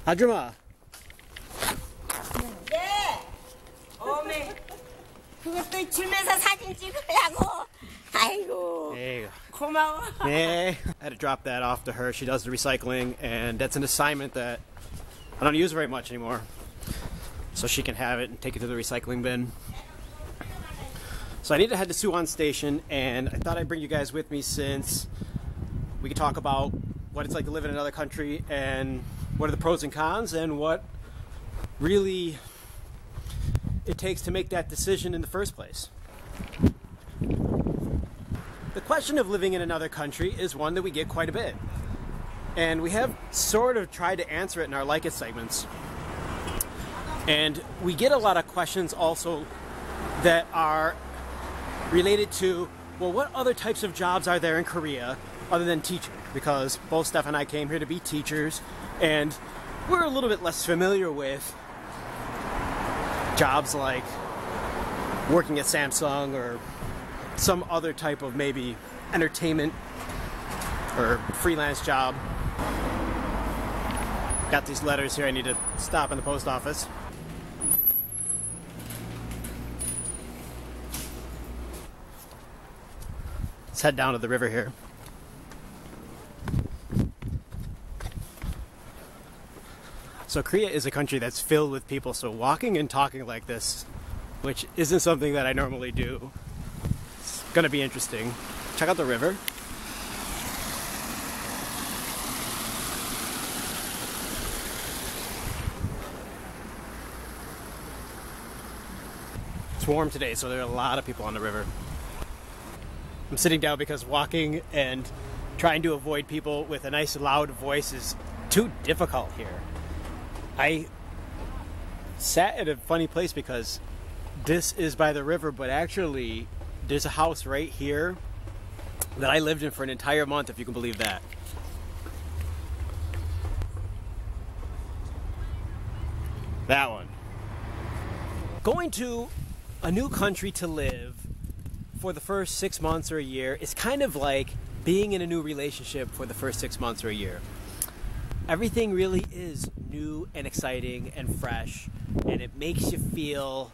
아줌마. 네. 어메. 그것도 줄면서 사진 찍으려고. 아이고. Hey. 고마워. Hey. I had to drop that off to her. She does the recycling, and that's an assignment that I don't use very much anymore. So she can have it and take it to the recycling bin. So I need to head to Suwon Station, and I thought I'd bring you guys with me since we could talk about what it's like to live in another country and what are the pros and cons and what really it takes to make that decision in the first place. The question of living in another country is one that we get quite a bit. And we have sort of tried to answer it in our Like It segments. And we get a lot of questions also that are related to, well, what other types of jobs are there in Korea other than teaching? Because both Steph and I came here to be teachers, and we're a little bit less familiar with jobs like working at Samsung or some other type of maybe entertainment or freelance job. Got these letters here. I need to stop in the post office. Let's head down to the river here. So Korea is a country that's filled with people, so walking and talking like this, which isn't something that I normally do, it's gonna be interesting. Check out the river. It's warm today, so there are a lot of people on the river. I'm sitting down because walking and trying to avoid people with a nice loud voice is too difficult here. I sat at a funny place because this is by the river, but actually there's a house right here that I lived in for an entire month, if you can believe that. That one. Going to a new country to live for the first 6 months or a year is kind of like being in a new relationship for the first 6 months or a year. Everything really is new and exciting and fresh, and it makes you feel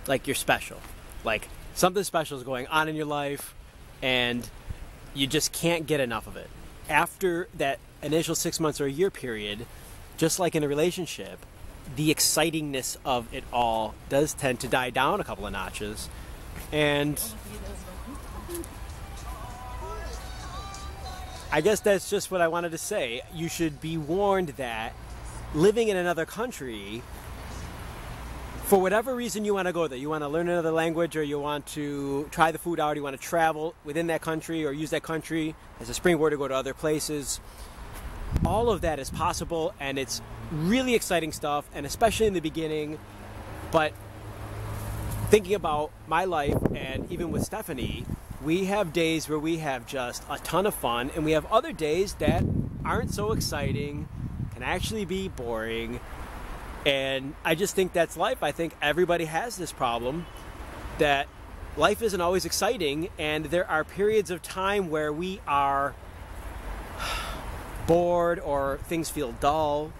like you're special. Like something special is going on in your life, and you just can't get enough of it. After that initial 6 months or a year period, just like in a relationship, the excitingness of it all does tend to die down a couple of notches. And I guess that's just what I wanted to say. You should be warned that living in another country, for whatever reason you want to go there, you want to learn another language, or you want to try the food out, you want to travel within that country or use that country as a springboard to go to other places, all of that is possible, and it's really exciting stuff, and especially in the beginning. But thinking about my life, and even with Stephanie, we have days where we have just a ton of fun, and we have other days that aren't so exciting, can actually be boring. And I just think that's life. I think everybody has this problem, that life isn't always exciting, and there are periods of time where we are bored or things feel dull.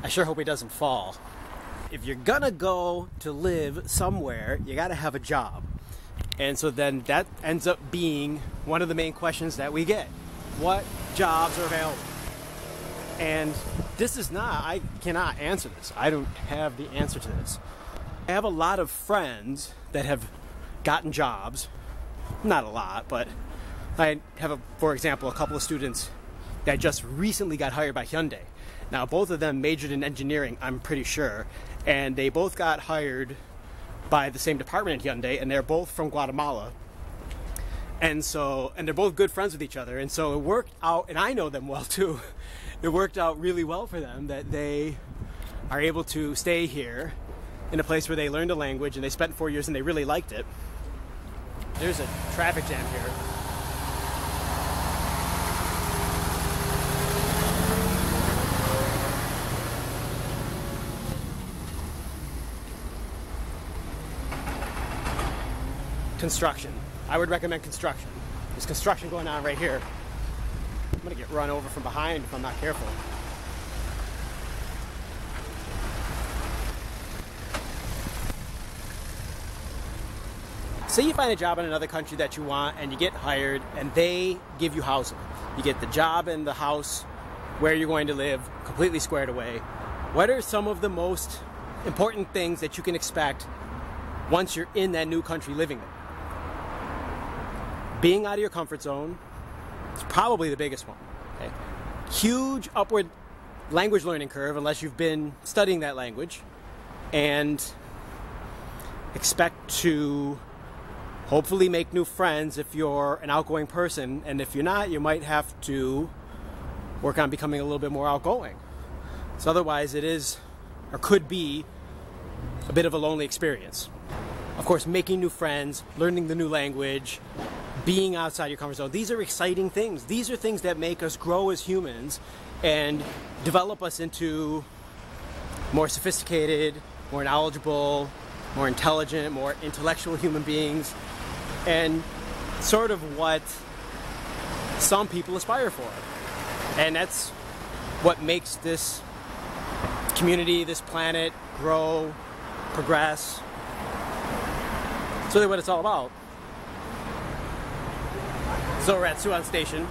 I sure hope he doesn't fall. If you're gonna go to live somewhere, you gotta have a job. And so then that ends up being one of the main questions that we get. What jobs are available? And this is not, I cannot answer this. I don't have the answer to this. I have a lot of friends that have gotten jobs. Not a lot, but I have, for example, a couple of students that just recently got hired by Hyundai. Now, both of them majored in engineering, I'm pretty sure, and they both got hired by the same department at Hyundai, and they're both from Guatemala. And so, and they're both good friends with each other, and so it worked out, and I know them well too. It worked out really well for them that they are able to stay here in a place where they learned a language, and they spent 4 years and they really liked it. There's a traffic jam here. Construction. I would recommend construction. There's construction going on right here. I'm gonna get run over from behind if I'm not careful. Say you find a job in another country that you want and you get hired and they give you housing. You get the job and the house where you're going to live completely squared away. What are some of the most important things that you can expect once you're in that new country living there? Being out of your comfort zone is probably the biggest one. Okay? Huge upward language learning curve unless you've been studying that language, and expect to hopefully make new friends if you're an outgoing person, and if you're not, you might have to work on becoming a little bit more outgoing. So otherwise it is, or could be, a bit of a lonely experience. Of course, making new friends, learning the new language, being outside your comfort zone, these are exciting things. These are things that make us grow as humans and develop us into more sophisticated, more knowledgeable, more intelligent, more intellectual human beings, and sort of what some people aspire for. And that's what makes this community, this planet, grow, progress. It's really what it's all about. So we're at Suwon Station.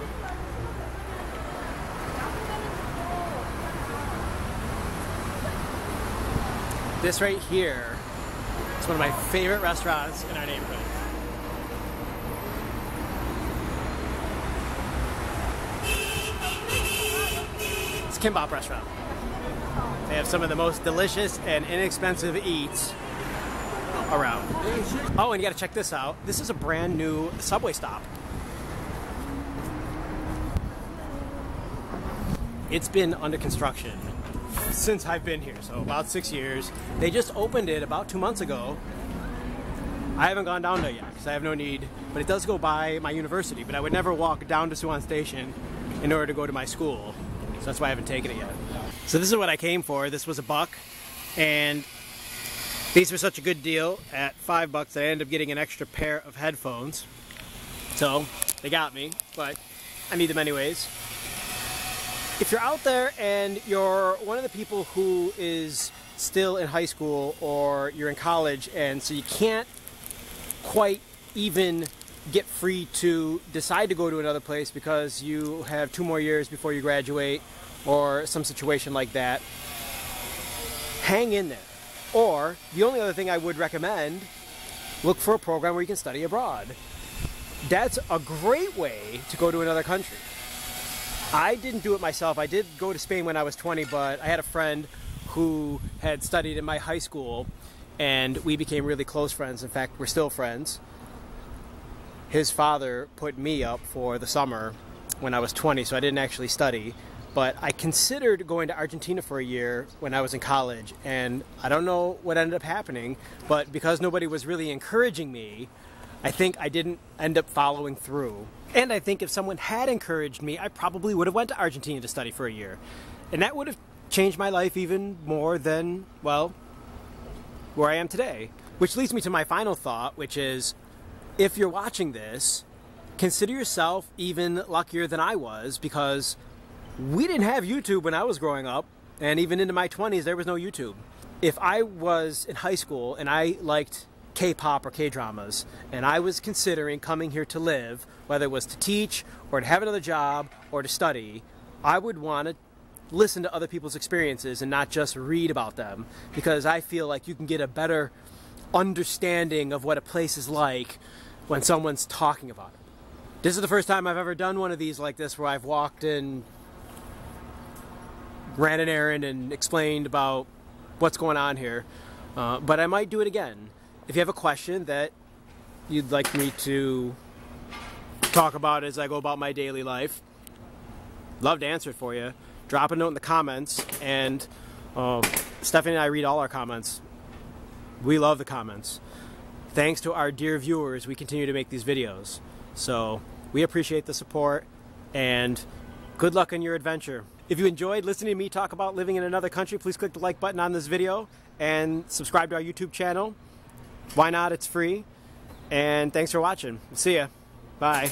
This right here is one of my favorite restaurants in our neighborhood. It's a kimbap restaurant. They have some of the most delicious and inexpensive eats around. Oh, and you gotta check this out. This is a brand new subway stop. It's been under construction since I've been here, so about 6 years. They just opened it about 2 months ago. I haven't gone down there yet because I have no need, but it does go by my university, but I would never walk down to Suwon Station in order to go to my school, so that's why I haven't taken it yet. So this is what I came for. This was $1, and these were such a good deal at $5 that I ended up getting an extra pair of headphones. So they got me, but I need them anyways. If you're out there and you're one of the people who is still in high school or you're in college, and so you can't quite even get free to decide to go to another place because you have 2 more years before you graduate or some situation like that, hang in there. Or the only other thing I would recommend, look for a program where you can study abroad. That's a great way to go to another country. I didn't do it myself. I did go to Spain when I was 20, but I had a friend who had studied in my high school, and we became really close friends. In fact, we're still friends. His father put me up for the summer when I was 20, so I didn't actually study. But I considered going to Argentina for a year when I was in college, and I don't know what ended up happening, but because nobody was really encouraging me, I think I didn't end up following through. And I think if someone had encouraged me, I probably would have went to Argentina to study for a year. And that would have changed my life even more than, well, where I am today. Which leads me to my final thought, which is, if you're watching this, consider yourself even luckier than I was, because we didn't have YouTube when I was growing up, and even into my 20s there was no YouTube. If I was in high school and I liked K-pop or K-dramas, and I was considering coming here to live, whether it was to teach or to have another job or to study, I would want to listen to other people's experiences and not just read about them, because I feel like you can get a better understanding of what a place is like when someone's talking about it. This is the first time I've ever done one of these like this, where I've walked in, ran an errand and explained about what's going on here, but I might do it again. If you have a question that you'd like me to talk about as I go about my daily life, love to answer it for you. Drop a note in the comments, and Stephanie and I read all our comments. We love the comments. Thanks to our dear viewers, we continue to make these videos. So we appreciate the support, and good luck on your adventure. If you enjoyed listening to me talk about living in another country, please click the like button on this video and subscribe to our YouTube channel. Why not? It's free. And thanks for watching. See ya. Bye.